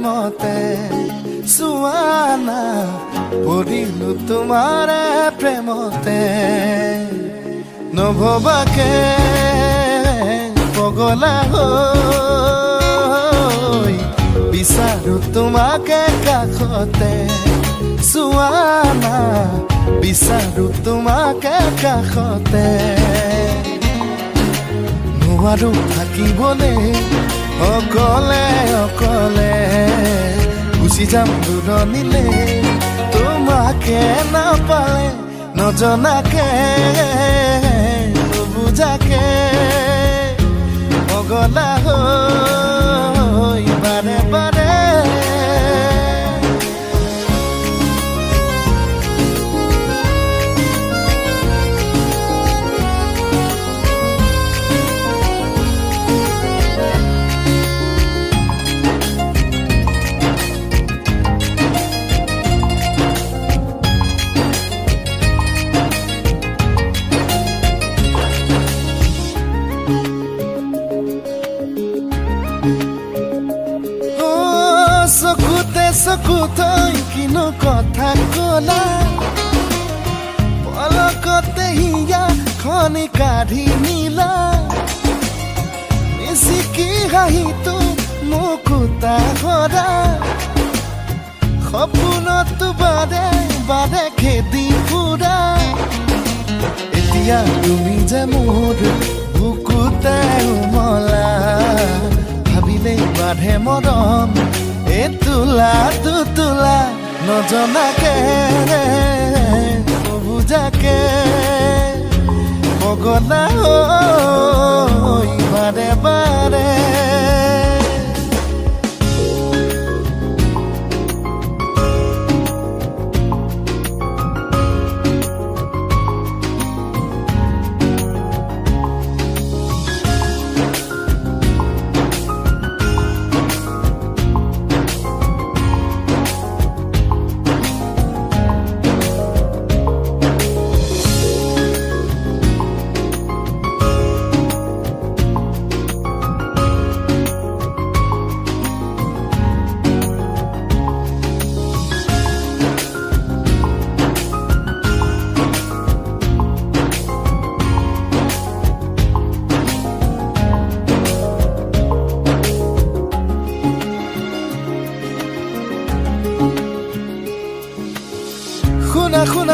মতে সুৱানা পৰিলো তোমাৰে প্ৰেমতে নভবাকে পগলা হৈ বিচাৰো তোমাকে কাষতে সুৱানা বিচাৰো তোমাকে কাষতে নোৱাৰো থাকিবলে অকলে অকলে গুচি যাম দূৰণিলে তোমাকে নাপালে নজনাকে নুবুজাকে পগলা হৈ বাৰে বাৰে চকুতৈ কিনো কথা কলা পলকতে হিয়া খনি কাঢ়ি নিলা মিচিকি হাঁহিটো মুকুতা সৰা সপোনতো বাদে বাদে খেদি ফুৰা এতিয়া তুমি যে মোৰ বুকুতে উমলা ভাবিলেই বাঢ়ে মৰম তোলা তুলা নজনাকে নুবুজাকে পগলা হৈ বাৰে বাৰে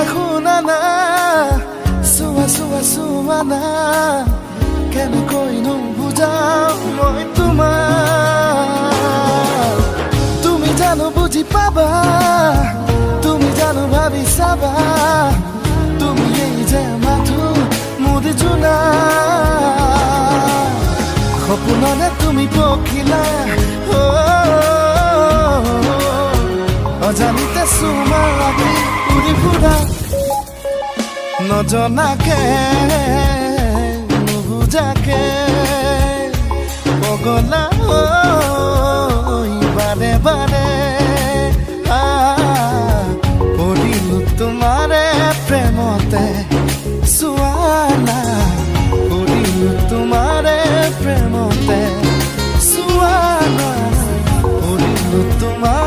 শুনা না চোৱা না কেনেকৈ নুবুজাও মই তোমাক তুমি জানো বুজি পাবা তুমি জানো ভাবি চাবা তুমি এই যে মাথো মোৰ জোনা সপোনতে তুমি পখিলা অজানিতে চুমা লাগি উৰি ফুৰা নজনাকে নুবুজাকে পগলা হৈ বাৰে বাৰে পৰিলো তোমাৰে প্ৰেমতে সুৱানা পৰিলো তোমাৰে প্ৰেমতে সুৱানা পৰিলো তোমাৰ